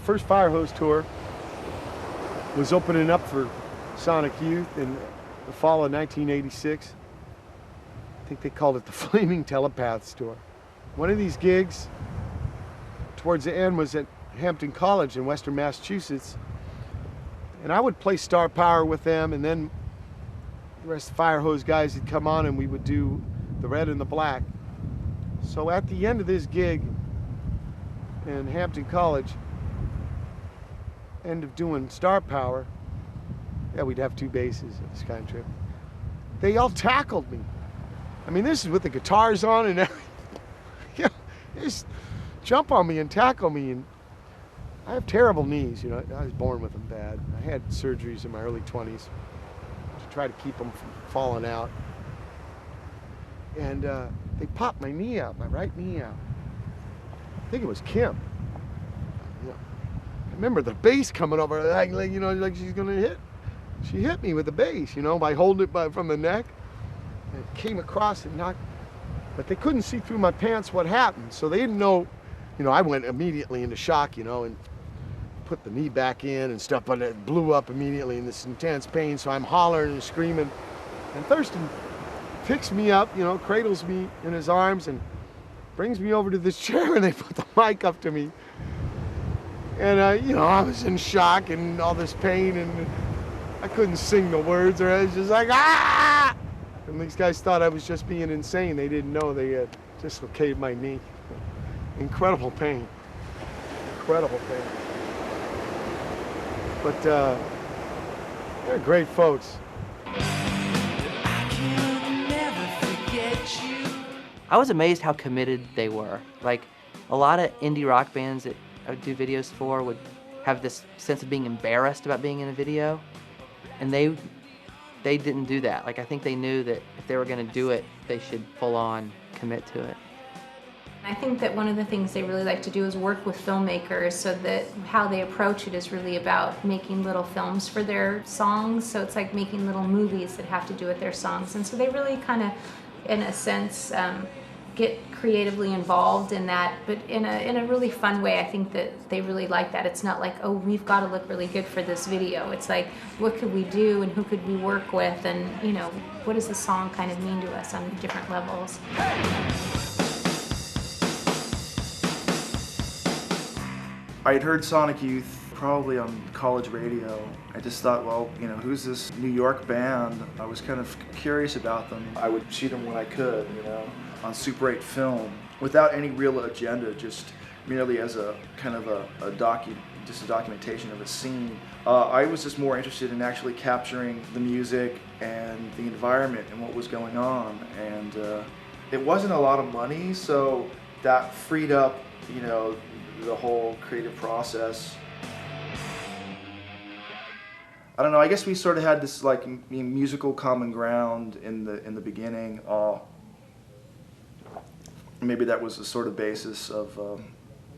first Fire Hose tour was opening up for Sonic Youth in the fall of 1986. I think they called it the Flaming Telepaths Tour. One of these gigs towards the end was at Hampton College in Western Massachusetts. And I would play Star Power with them, and then the rest of the Fire Hose guys would come on and we would do the Red and the Black. So at the end of this gig in Hampton College, end of doing Star Power, yeah, we'd have two basses at this kind of trip. They all tackled me. I mean, this is with the guitars on and everything. Yeah, they just jump on me and tackle me. And I have terrible knees, you know. I was born with them bad. I had surgeries in my early 20s to try to keep them from falling out. And they popped my knee out, my right knee out. I think it was Kim. You know, I remember the bass coming over, like you know, like she's gonna hit. She hit me with the bass, you know, by holding it from the neck. And it came across and knocked, but they couldn't see through my pants what happened, so they didn't know. You know, I went immediately into shock, you know, and put the knee back in and stuff, but it blew up immediately in this intense pain, so I'm hollering and screaming. And Thurston picks me up, you know, cradles me in his arms and brings me over to this chair, and they put the mic up to me. And, you know, I was in shock and all this pain, and I couldn't sing the words, or I was just like, ah! And these guys thought I was just being insane. They didn't know they had dislocated my knee. Incredible pain. Incredible pain. But they're great folks. I was amazed how committed they were. Like, a lot of indie rock bands that I would do videos for would have this sense of being embarrassed about being in a video, and they didn't do that. Like, I think they knew that if they were gonna do it, they should full on commit to it. I think that one of the things they really like to do is work with filmmakers, so that how they approach it is really about making little films for their songs. So it's like making little movies that have to do with their songs. And so they really kind of, in a sense, get creatively involved in that, but in a really fun way. I think that they really like that. It's not like, oh, we've got to look really good for this video. It's like, what could we do and who could we work with, and, you know, what does the song kind of mean to us on different levels. I had heard Sonic Youth probably on college radio. I just thought, well, you know, who's this New York band? I was kind of curious about them. I would see them when I could, you know, on Super 8 film, without any real agenda, just merely as a kind of a documentation of a scene. I was just more interested in actually capturing the music and the environment and what was going on. And it wasn't a lot of money, so that freed up, you know, the whole creative process. I don't know, I guess we sort of had this like musical common ground in the beginning. Maybe that was the sort of basis of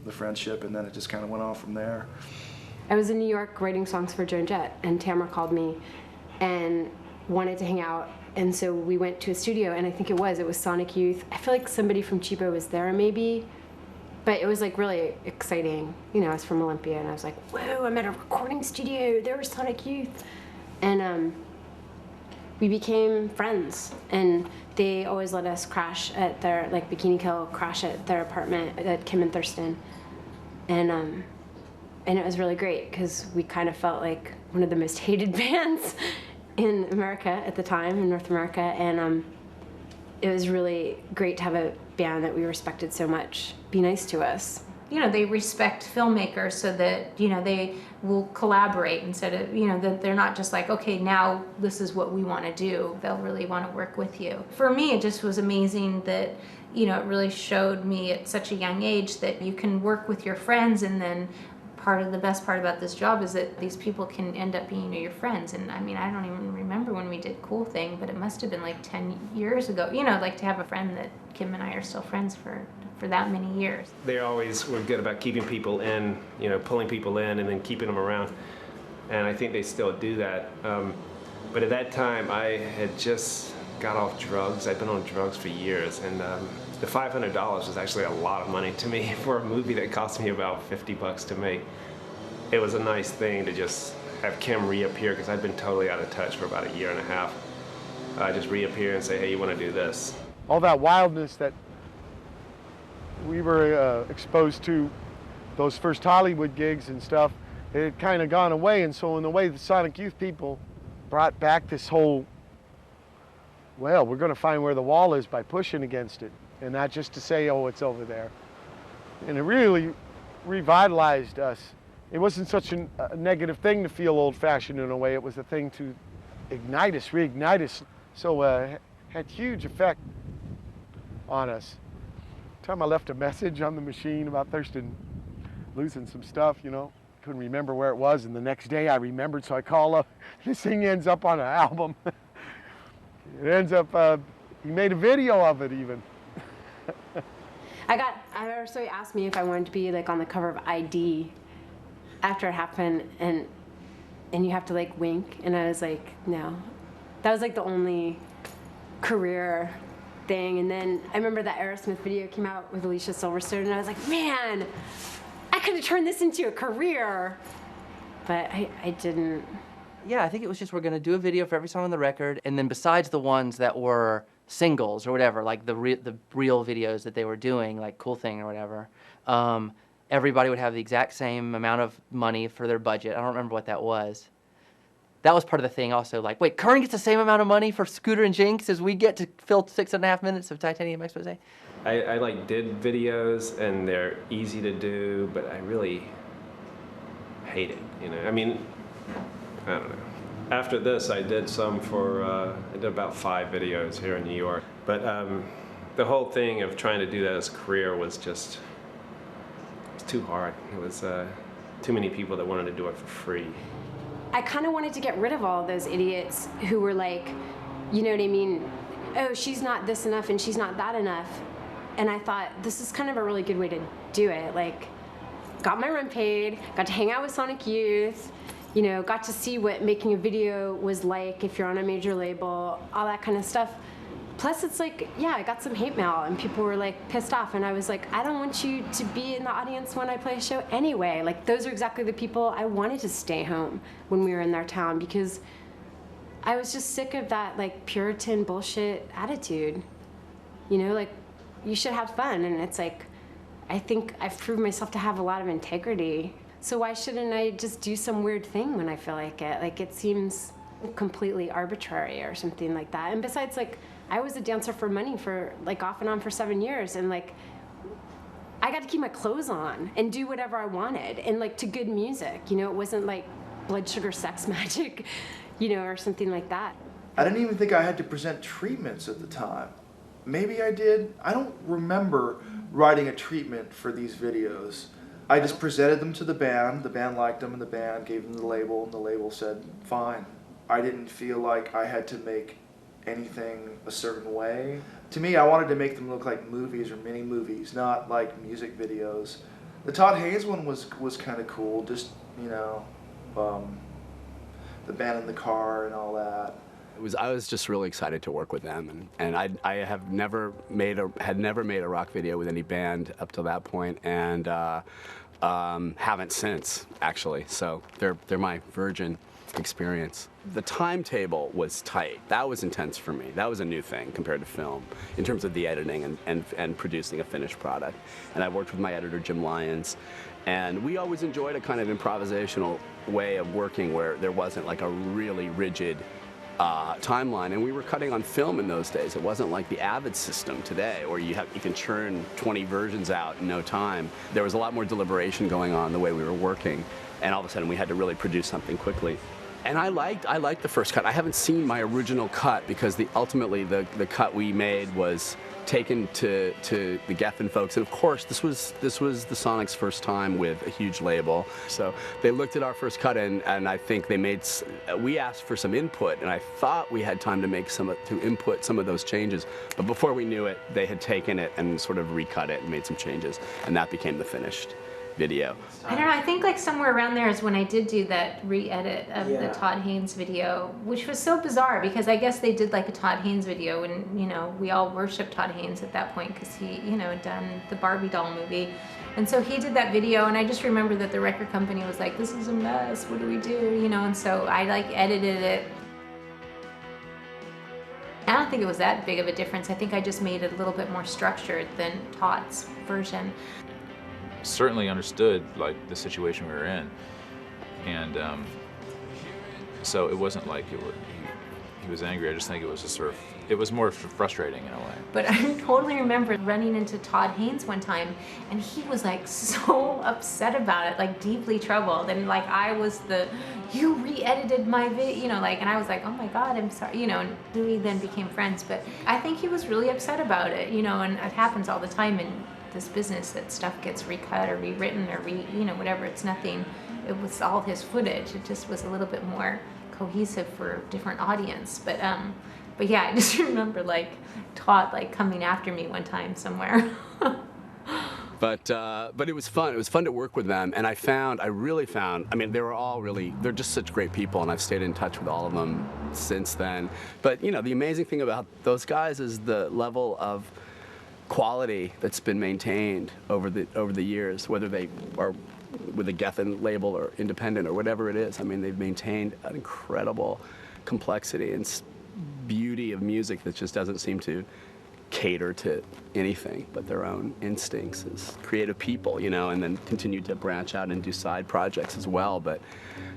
the friendship, and then it just kind of went on from there. I was in New York writing songs for Joan Jett, and Tamra called me and wanted to hang out, and so we went to a studio, and I think it was Sonic Youth. I feel like somebody from Cheapo was there maybe, but it was like really exciting. You know, I was from Olympia, and I was like, whoa, I'm at a recording studio, there was Sonic Youth. And we became friends, and they always let us crash at their, like Bikini Kill, crash at their apartment at Kim and Thurston. And it was really great, because we kind of felt like one of the most hated bands in America at the time, in North America, and it was really great to have a band that we respected so much be nice to us. You know, they respect filmmakers so that, you know, they will collaborate instead of, you know, that they're not just like, okay, now this is what we want to do. They'll really want to work with you. For me, it just was amazing that, you know, it really showed me at such a young age that you can work with your friends, and then the best part about this job is that these people can end up being your friends. And I mean, I don't even remember when we did Cool Thing, but it must have been like 10 years ago. You know, like to have a friend that Kim and I are still friends for that many years. They always were good about keeping people in, you know, pulling people in and then keeping them around. And I think they still do that. But at that time, I had just got off drugs. I'd been on drugs for years, and the $500 was actually a lot of money to me for a movie that cost me about $50 to make. it was a nice thing to just have Kim reappear, because I'd been totally out of touch for about a year and a half. Just reappear and say, hey, you want to do this? All that wildness that we were exposed to, those first Hollywood gigs and stuff, it had kind of gone away. And so in a way, the Sonic Youth people brought back this whole, well, we're going to find where the wall is by pushing against it, and not just to say, oh, it's over there. And it really revitalized us. It wasn't such a negative thing to feel old-fashioned in a way. It was a thing to ignite us, reignite us. So had huge effect on us. Time I left a message on the machine about Thurston losing some stuff, you know. Couldn't remember where it was, and the next day I remembered, so I call up. This thing ends up on an album. It ends up, he made a video of it even. I also asked me if I wanted to be like on the cover of ID after it happened, and you have to like wink, and I was like, no. That was like the only career thing. And then I remember that Aerosmith video came out with Alicia Silverstone, and I was like, man, I could have turned this into a career, but I didn't. Yeah, I think it was just we're going to do a video for every song on the record, and then besides the ones that were singles or whatever, like the real videos that they were doing, like Cool Thing or whatever, everybody would have the exact same amount of money for their budget. I don't remember what that was. That was part of the thing also, like, wait, Kern gets the same amount of money for Scooter and Jinx as we get to fill 6.5 minutes of Titanium Expose? I like did videos, and they're easy to do, but I really hate it, you know. I mean, I don't know. After this, I did some for, I did about 5 videos here in New York. But the whole thing of trying to do that as a career was just, it was too hard. It was too many people that wanted to do it for free. I kind of wanted to get rid of all those idiots who were like, you know what I mean? Oh, she's not this enough and she's not that enough. And I thought, this is kind of a really good way to do it. Like, got my rent paid, got to hang out with Sonic Youth, you know, got to see what making a video was like if you're on a major label, all that kind of stuff. Plus, it's like, yeah, I got some hate mail, and people were like pissed off, and I was like, I don't want you to be in the audience when I play a show anyway. Like, those are exactly the people I wanted to stay home when we were in their town, because I was just sick of that, like, Puritan bullshit attitude. You know, like, you should have fun, and it's like, I think I've proved myself to have a lot of integrity. So why shouldn't I just do some weird thing when I feel like it? Like, it seems completely arbitrary or something like that. And besides, like, I was a dancer for money for, like, off and on for 7 years, and, like, I got to keep my clothes on and do whatever I wanted, and, like, to good music. You know, it wasn't like Blood Sugar Sex Magic, you know, or something like that. I didn't even think I had to present treatments at the time. Maybe I did. I don't remember writing a treatment for these videos. I just presented them to the band liked them, and the band gave them the label, and the label said, fine. I didn't feel like I had to make anything a certain way. To me, I wanted to make them look like movies or mini movies, not like music videos. The Todd Haynes one was kind of cool, just, you know, the band in the car and all that. I was just really excited to work with them, and I had never made a rock video with any band up till that point, and haven't since, actually. So they're my virgin experience. The timetable was tight. That was intense for me. That was a new thing compared to film in terms of the editing and producing a finished product. And I worked with my editor, Jim Lyons, and we always enjoyed a kind of improvisational way of working where there wasn't like a really rigid timeline, and we were cutting on film in those days. It wasn't like the Avid system today, or you can churn 20 versions out in no time. There was a lot more deliberation going on the way we were working, and all of a sudden we had to really produce something quickly. And I liked the first cut. I haven't seen my original cut because ultimately the cut we made was taken to the Geffen folks, and of course this was the Sonics' first time with a huge label. So they looked at our first cut, and I think we asked for some input, and I thought we had time to input some of those changes. But before we knew it, they had taken it and sort of recut it and made some changes, and that became the finished video. I don't know, I think like somewhere around there is when I did do that re-edit of the Todd Haynes video, which was so bizarre because I guess they did like a Todd Haynes video, and you know, we all worshiped Todd Haynes at that point because he, you know, had done the Barbie doll movie. And so he did that video, and I just remember that the record company was like, this is a mess, what do we do, you know? And so I like edited it. I don't think it was that big of a difference. I think I just made it a little bit more structured than Todd's version. Certainly understood like the situation we were in, and so it wasn't like he was angry. I just think it was just sort of, it was more frustrating in a way. But I totally remember running into Todd Haynes one time, and he was like so upset about it, like deeply troubled, and like I was you re-edited my video, you know, like, and I was like, oh my God, I'm sorry, you know, and we then became friends. But I think he was really upset about it, you know, and it happens all the time in this business that stuff gets recut or rewritten or you know, whatever. It's nothing, it was all his footage. It just was a little bit more cohesive for a different audience. But yeah, I just remember like Todd like coming after me one time somewhere. But it was fun. It was fun to work with them, and I really found, I mean, they're just such great people, and I've stayed in touch with all of them since then. But, you know, the amazing thing about those guys is the level of quality that's been maintained over the years, whether they are with a Geffen label or independent or whatever it is. I mean, they've maintained an incredible complexity and beauty of music that just doesn't seem to cater to anything but their own instincts as creative people, you know, and then continue to branch out and do side projects as well. But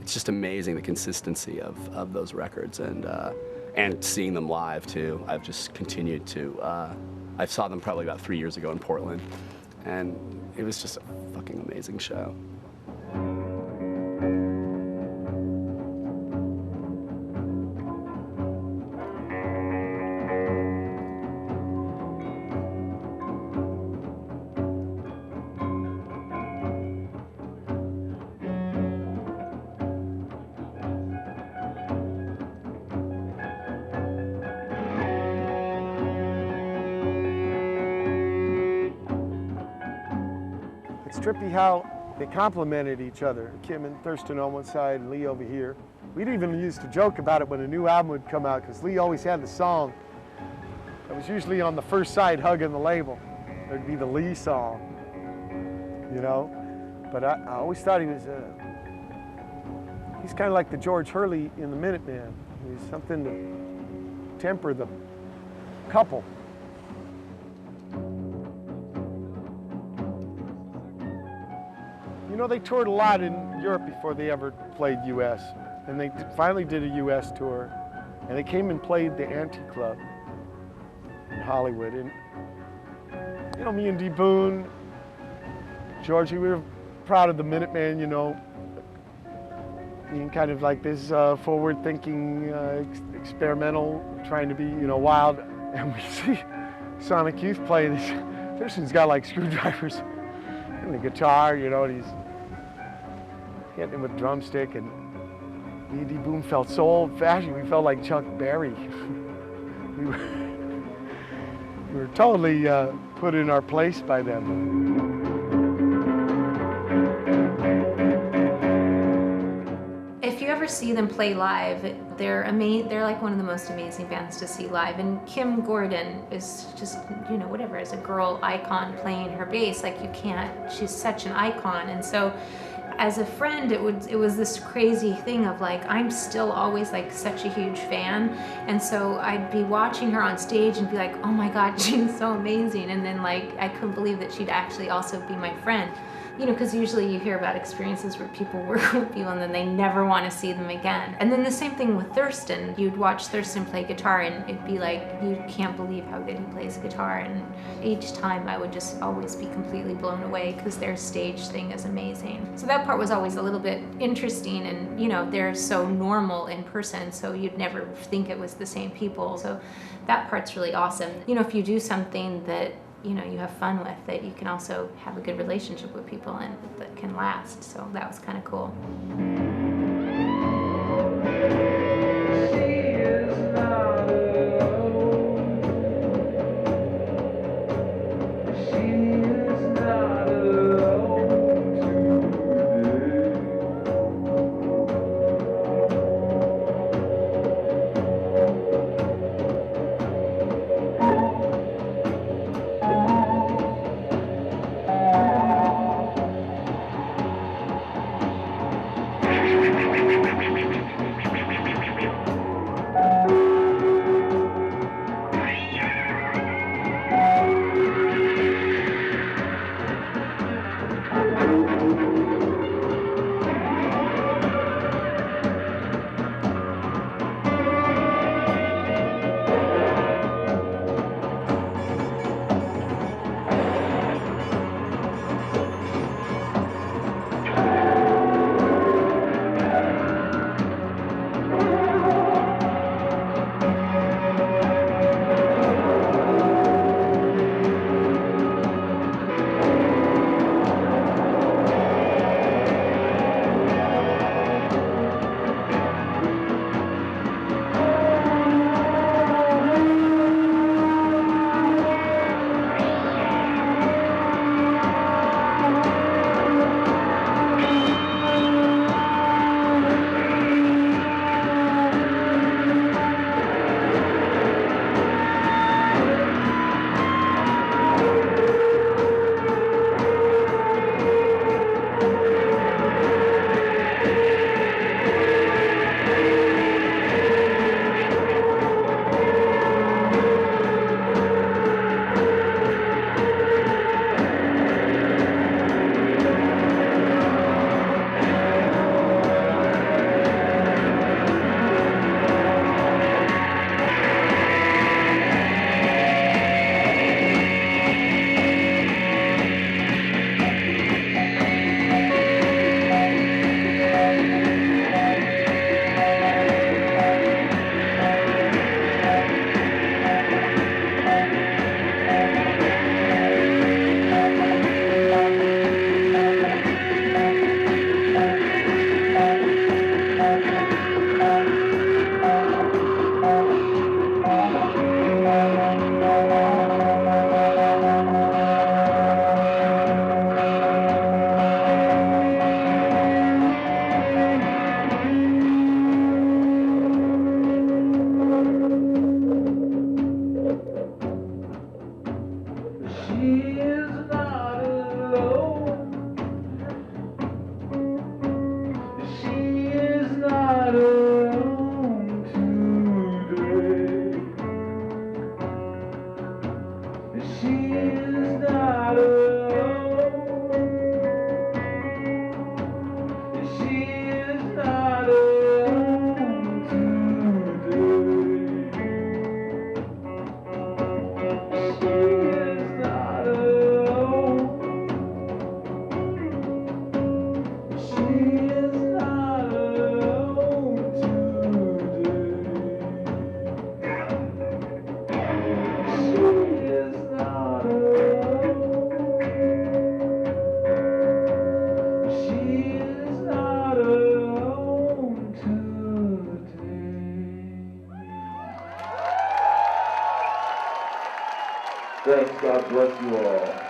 it's just amazing the consistency of those records, and seeing them live too. I've just continued to, I saw them probably about 3 years ago in Portland, and it was just a fucking amazing show. It's trippy how they complemented each other. Kim and Thurston on one side and Lee over here. We'd even used to joke about it when a new album would come out, because Lee always had the song that was usually on the first side hugging the label. There'd be the Lee song, you know? But I always thought he was, he's kind of like the George Hurley in the Minutemen. He's something to temper the couple. You know, they toured a lot in Europe before they ever played US. And they finally did a US tour. And they came and played the Anti-Club in Hollywood. And, you know, me and D. Boone, Georgie, we were proud of the Minutemen, you know, being kind of like this forward-thinking, experimental, trying to be, you know, wild. And we see Sonic Youth play this. Thurston's got like screwdrivers and the guitar, you know, and he's hitting him with a drumstick, and me and D. Boone felt so old-fashioned. We felt like Chuck Berry. we were totally put in our place by them. If you ever see them play live, they're like one of the most amazing bands to see live. And Kim Gordon is just, you know, whatever, as a girl icon playing her bass, like you can't, she's such an icon. And so as a friend, it was this crazy thing of like, I'm still always like such a huge fan. And so I'd be watching her on stage and be like, oh my God, she's so amazing. And then like, I couldn't believe that she'd actually also be my friend. You know, because usually you hear about experiences where people work with people and then they never want to see them again. And then the same thing with Thurston. You'd watch Thurston play guitar and it'd be like, you can't believe how good he plays guitar. And each time I would just always be completely blown away because their stage thing is amazing. So that part was always a little bit interesting, and you know, they're so normal in person, so you'd never think it was the same people. So that part's really awesome. You know, if you do something that you know you have fun with, that you can also have a good relationship with people and that can last. So that was kind of cool. Thanks. God bless you all.